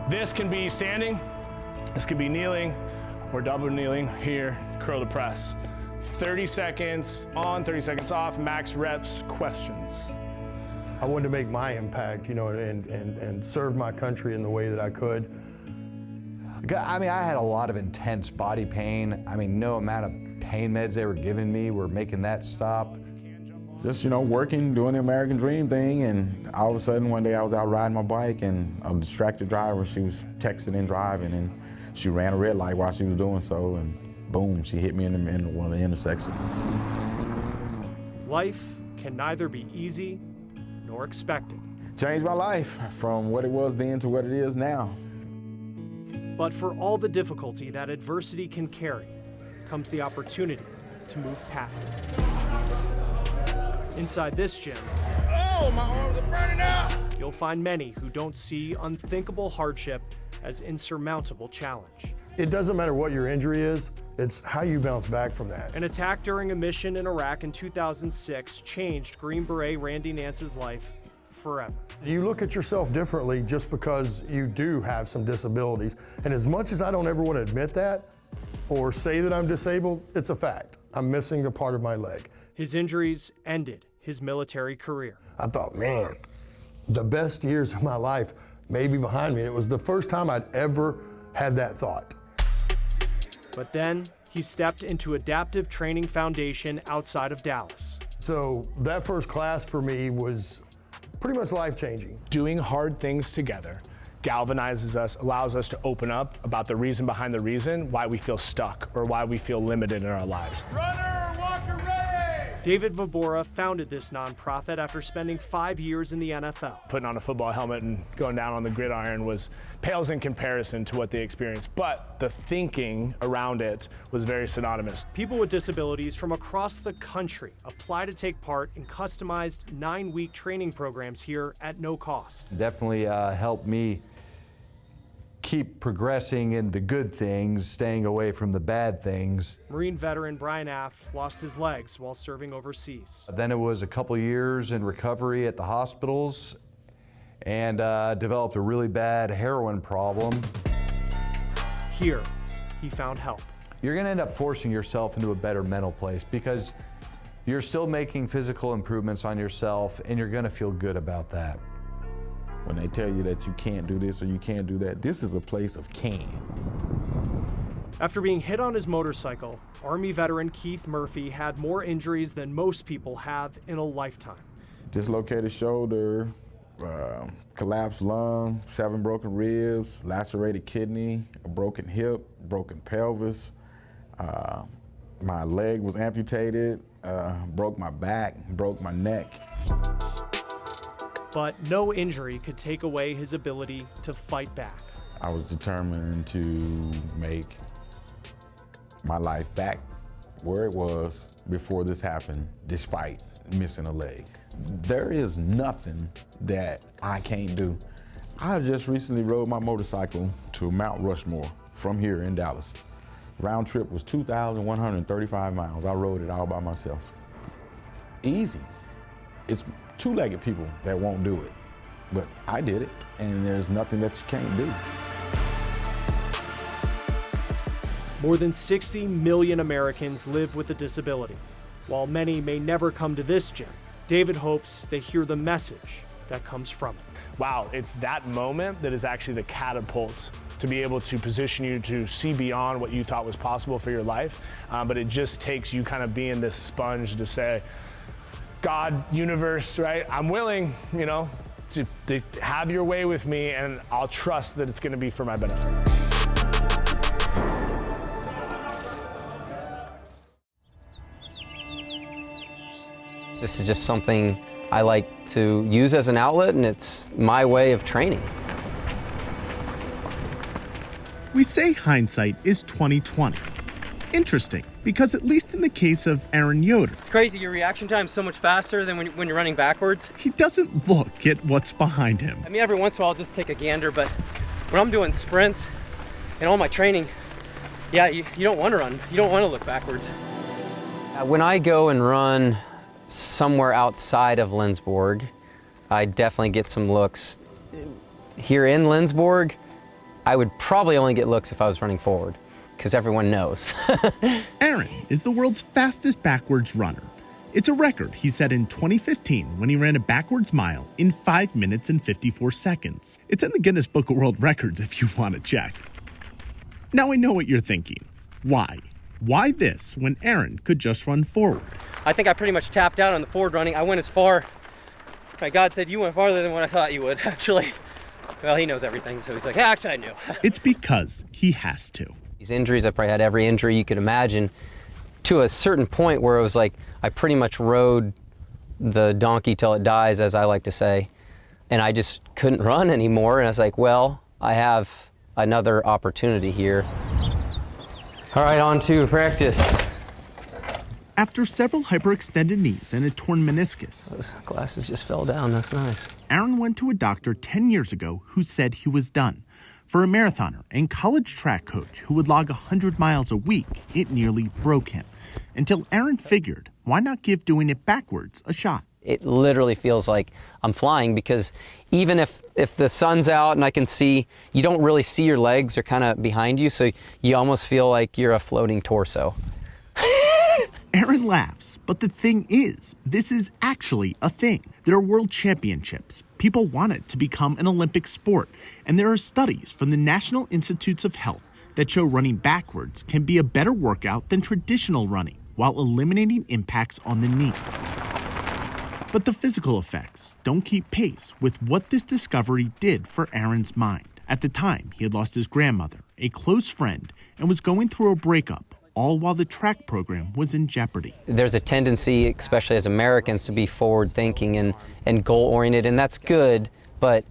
This can be standing, this can be kneeling, or double kneeling here, curl to press. 30 seconds on, 30 seconds off, max reps. Questions? I wanted to make my impact, you know, and serve my country in the way that I could. I mean, I had a lot of intense body pain. I mean, no amount of pain meds they were giving me were making that stop. Just, you know, working, doing the American Dream thing, and all of a sudden one day I was out riding my bike and a distracted driver, she was texting and driving, and she ran a red light while she was doing so, and boom, she hit me in one of the intersections. Life can neither be easy nor expected. Changed my life from what it was then to what it is now. But for all the difficulty that adversity can carry, comes the opportunity to move past it. Inside this gym, oh, my arms are burning out! You'll find many who don't see unthinkable hardship as insurmountable challenge. It doesn't matter what your injury is, it's how you bounce back from that. An attack during a mission in Iraq in 2006 changed Green Beret Randy Nance's life forever. You look at yourself differently just because you do have some disabilities. And as much as I don't ever want to admit that or say that I'm disabled, it's a fact. I'm missing a part of my leg. His injuries ended his military career. I thought, man, the best years of my life may be behind me. It was the first time I'd ever had that thought. But then he stepped into Adaptive Training Foundation outside of Dallas. So that first class for me was pretty much life-changing. Doing hard things together galvanizes us, allows us to open up about the reason behind the reason why we feel stuck or why we feel limited in our lives. Runner, walker ready! David Vobora founded this nonprofit after spending 5 years in the NFL. Putting on a football helmet and going down on the gridiron pales in comparison to what they experienced, but the thinking around it was very synonymous. People with disabilities from across the country apply to take part in customized 9-week training programs here at no cost. Definitely helped me keep progressing in the good things, staying away from the bad things. Marine veteran Brian Aft lost his legs while serving overseas. Then it was a couple years in recovery at the hospitals and developed a really bad heroin problem. Here, he found help. You're gonna end up forcing yourself into a better mental place because you're still making physical improvements on yourself and you're gonna feel good about that. When they tell you that you can't do this or you can't do that, this is a place of can. After being hit on his motorcycle, Army veteran Keith Murphy had more injuries than most people have in a lifetime. Dislocated shoulder, collapsed lung, 7 broken ribs, lacerated kidney, a broken hip, broken pelvis. My leg was amputated, broke my back, broke my neck. But no injury could take away his ability to fight back. I was determined to make my life back where it was before this happened, despite missing a leg. There is nothing that I can't do. I just recently rode my motorcycle to Mount Rushmore from here in Dallas. Round trip was 2,135 miles. I rode it all by myself. Easy. It's two-legged people that won't do it, but I did it, and there's nothing that you can't do. More than 60 million Americans live with a disability. While many may never come to this gym, David hopes they hear the message that comes from it. Wow, it's that moment that is actually the catapult to be able to position you to see beyond what you thought was possible for your life, but it just takes you kind of being this sponge to say, God, universe, right? I'm willing, you know, to have your way with me, and I'll trust that it's going to be for my benefit. This is just something I like to use as an outlet, and it's my way of training. We say hindsight is 20/20. Interesting, because at least in the case of Aaron Yoder, it's crazy, your reaction time's so much faster than when you're running backwards. He doesn't look at what's behind him. I mean, every once in a while I'll just take a gander, but when I'm doing sprints and all my training, yeah, you don't want to run. You don't want to look backwards. When I go and run somewhere outside of Lindsborg, I definitely get some looks. Here in Lindsborg, I would probably only get looks if I was running forward, because everyone knows. Aaron is the world's fastest backwards runner. It's a record he set in 2015 when he ran a backwards mile in 5 minutes and 54 seconds. It's in the Guinness Book of World Records if you want to check. Now I know what you're thinking. Why? Why this when Aaron could just run forward? I think I pretty much tapped out on the forward running. I went as far. My God said you went farther than what I thought you would, actually. Well, he knows everything, so he's like, yeah, actually I knew. It's because he has to. These injuries, I probably had every injury you could imagine, to a certain point where it was like I pretty much rode the donkey till it dies, as I like to say, and I just couldn't run anymore. And I was like, well, I have another opportunity here. All right, on to practice. After several hyperextended knees and a torn meniscus, Those glasses just fell down. That's nice. Aaron went to a doctor 10 years ago who said he was done. For a marathoner and college track coach who would log 100 miles a week, it nearly broke him. Until Aaron figured, why not give doing it backwards a shot? It literally feels like I'm flying, because even if the sun's out and I can see, you don't really see your legs, they're kind of behind you, so you almost feel like you're a floating torso. Aaron laughs, but the thing is, this is actually a thing. There are world championships. People want it to become an Olympic sport. And there are studies from the National Institutes of Health that show running backwards can be a better workout than traditional running, while eliminating impacts on the knee. But the physical effects don't keep pace with what this discovery did for Aaron's mind. At the time, he had lost his grandmother, a close friend, and was going through a breakup, all while the track program was in jeopardy. There's a tendency, especially as Americans, to be forward-thinking and goal-oriented, and that's good, but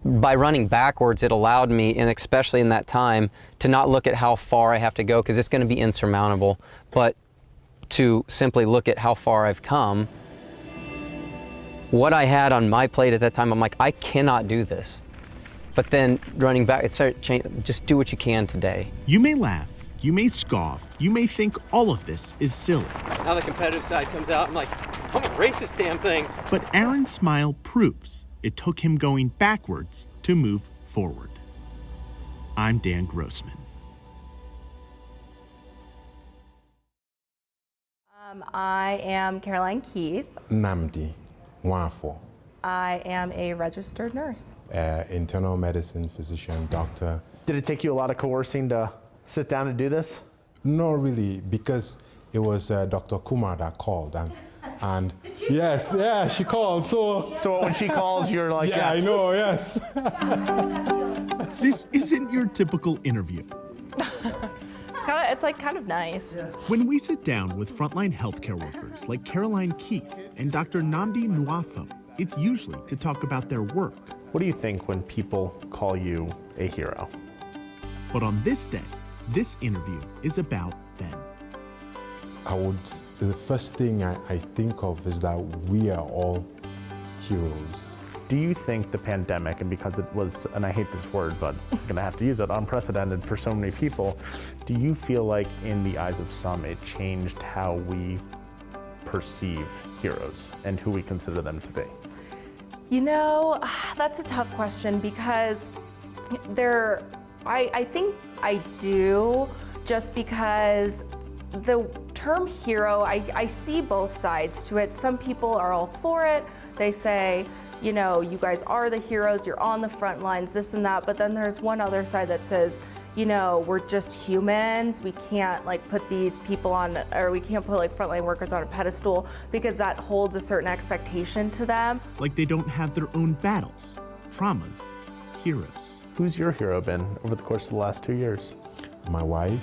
by running backwards, it allowed me, and especially in that time, to not look at how far I have to go, because it's going to be insurmountable, but to simply look at how far I've come. What I had on my plate at that time, I'm like, I cannot do this. But then running back, it started changing. Just do what you can today. You may laugh, you may scoff, you may think all of this is silly. Now the competitive side comes out, I'm like, I'm gonna race this damn thing. But Aaron's smile proves it took him going backwards to move forward. I'm Dan Grossman. I am Caroline Keith. Namdi Nwafo. I am a registered nurse. Internal medicine physician, doctor. Did it take you a lot of coercing to sit down and do this? Not really, because it was Dr. Kumar that called, and yes, yeah, she called. So when she calls, you're like, yeah, yes. I know, yes. This isn't your typical interview. It's like kind of nice. When we sit down with frontline healthcare workers like Caroline Keith and Dr. Namdi Nwafo, it's usually to talk about their work. What do you think when people call you a hero? But on this day, this interview is about them. The first thing I think of is that we are all heroes. Do you think the pandemic, and because it was, and I hate this word, but I'm gonna have to use it, unprecedented for so many people, do you feel like in the eyes of some it changed how we perceive heroes and who we consider them to be? You know, that's a tough question, because I think I do, just because the term hero, I see both sides to it. Some people are all for it. They say, you know, you guys are the heroes, you're on the front lines, this and that. But then there's one other side that says, you know, we're just humans. We can't like put these people on, or we can't put like frontline workers on a pedestal, because that holds a certain expectation to them. Like they don't have their own battles, traumas, heroes. Who's your hero been over the course of the last 2 years? My wife,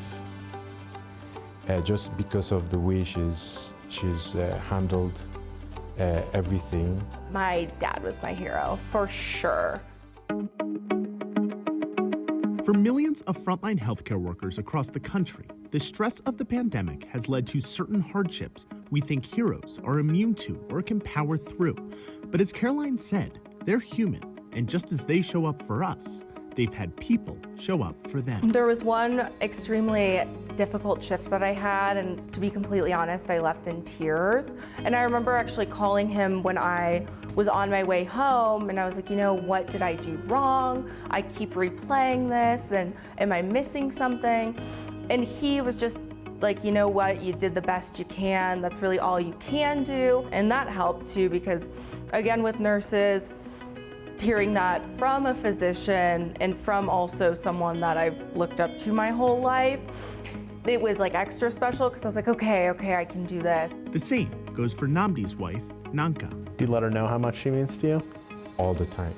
just because of the way she's handled everything. My dad was my hero, for sure. For millions of frontline healthcare workers across the country, the stress of the pandemic has led to certain hardships we think heroes are immune to or can power through. But as Caroline said, they're human, and just as they show up for us, they've had people show up for them. There was one extremely difficult shift that I had, and to be completely honest, I left in tears. And I remember actually calling him when I was on my way home and I was like, what did I do wrong? I keep replaying this and am I missing something? And he was just like, you know what, you did the best you can. That's really all you can do. And that helped too, because again, with nurses, hearing that from a physician and from also someone that I've looked up to my whole life, it was like extra special because I was like, okay, I can do this. The same goes for Nnamdi's wife, Nanka. Do you let her know how much she means to you? All the time.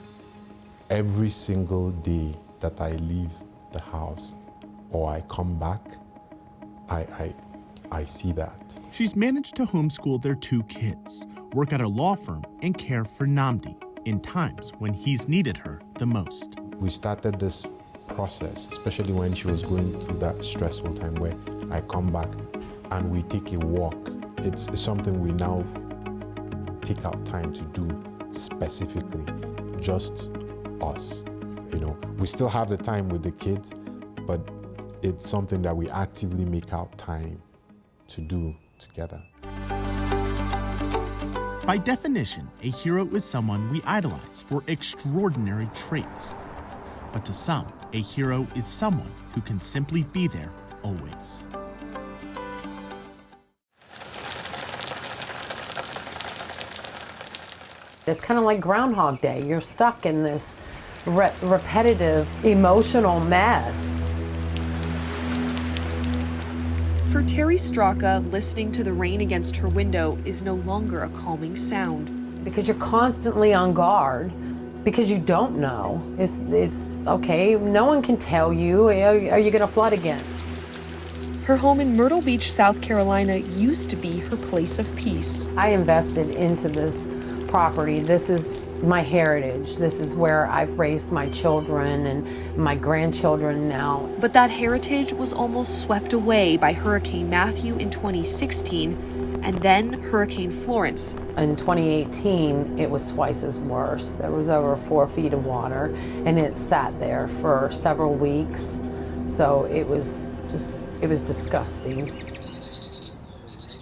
Every single day that I leave the house or I come back, I see that. She's managed to homeschool their 2 kids, work at a law firm, and care for Nnamdi in times when he's needed her the most. We started this process, especially when she was going through that stressful time, where I come back and we take a walk. It's something we now take out time to do specifically, just us. We still have the time with the kids, but it's something that we actively make out time to do together. By definition, a hero is someone we idolize for extraordinary traits. But to some, a hero is someone who can simply be there always. It's kind of like Groundhog Day. You're stuck in this repetitive, emotional mess. For Terry Straka, listening to the rain against her window is no longer a calming sound. Because you're constantly on guard, because you don't know. It's okay, no one can tell you, are you gonna flood again? Her home in Myrtle Beach, South Carolina used to be her place of peace. I invested into this property. This is my heritage. This is where I've raised my children and my grandchildren now. But that heritage was almost swept away by Hurricane Matthew in 2016 and then Hurricane Florence. In 2018, it was twice as worse. There was over 4 feet of water and it sat there for several weeks. So it was disgusting.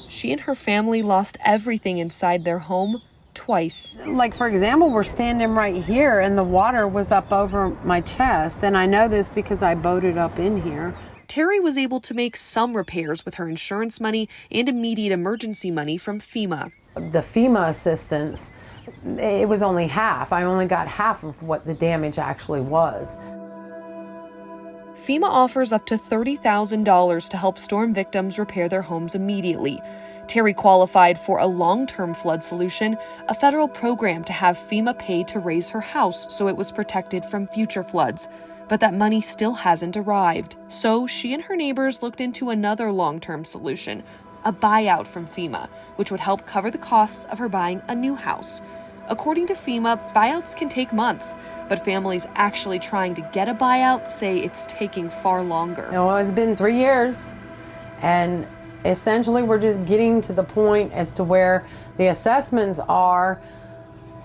She and her family lost everything inside their home twice. Like, for example, we're standing right here and the water was up over my chest, and I know this because I boated up in here. Terry was able to make some repairs with her insurance money and immediate emergency money from FEMA. The FEMA assistance, it was only half. I only got half of what the damage actually was. FEMA offers up to $30,000 to help storm victims repair their homes immediately. Terry qualified for a long-term flood solution, a federal program to have FEMA pay to raise her house so it was protected from future floods. But that money still hasn't arrived. So she and her neighbors looked into another long-term solution, a buyout from FEMA, which would help cover the costs of her buying a new house. According to FEMA, buyouts can take months, but families actually trying to get a buyout say it's taking far longer. It's been 3 years, and essentially we're just getting to the point as to where the assessments are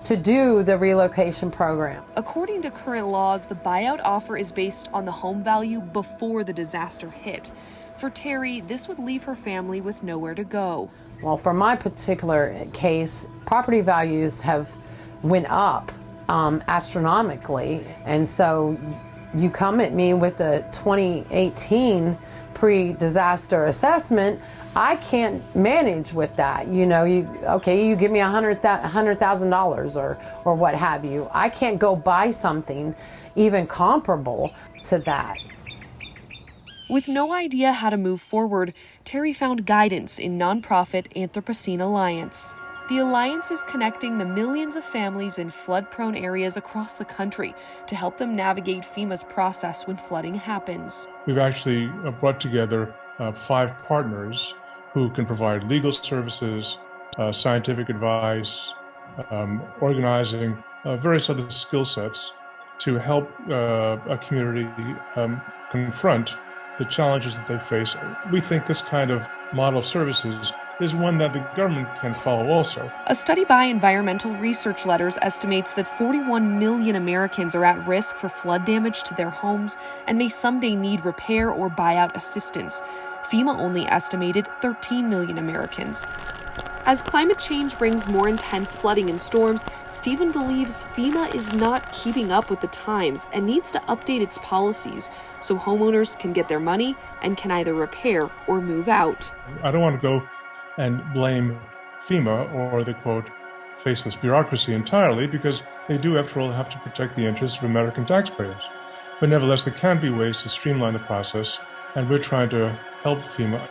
to do the relocation program. According to current laws, the buyout offer is based on the home value before the disaster hit. For Terry, this would leave her family with nowhere to go. Well, for my particular case, property values have went up astronomically, and so you come at me with a 2018 pre-disaster assessment, I can't manage with that. You give me $100,000 or what have you. I can't go buy something even comparable to that. With no idea how to move forward, Terry found guidance in nonprofit Anthropocene Alliance. The Alliance is connecting the millions of families in flood-prone areas across the country to help them navigate FEMA's process when flooding happens. We've actually brought together 5 partners who can provide legal services, scientific advice, organizing, various other skill sets to help a community confront the challenges that they face. We think this kind of model of services is one that the government can follow also. A study by Environmental Research Letters estimates that 41 million Americans are at risk for flood damage to their homes and may someday need repair or buyout assistance. FEMA only estimated 13 million Americans. As climate change brings more intense flooding and storms, Stephen believes FEMA is not keeping up with the times and needs to update its policies so homeowners can get their money and can either repair or move out. I don't want to go and blame FEMA or the, quote, faceless bureaucracy entirely, because they do, after all, have to protect the interests of American taxpayers. But nevertheless, there can be ways to streamline the process, and we're trying to help FEMA.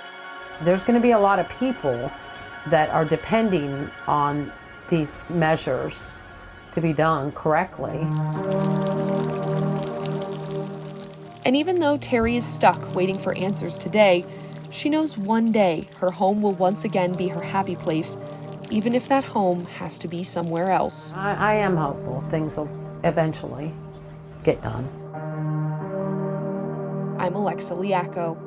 There's going to be a lot of people that are depending on these measures to be done correctly. And even though Terry is stuck waiting for answers today, she knows one day her home will once again be her happy place, even if that home has to be somewhere else. I am hopeful things will eventually get done. I'm Alexa Liacco.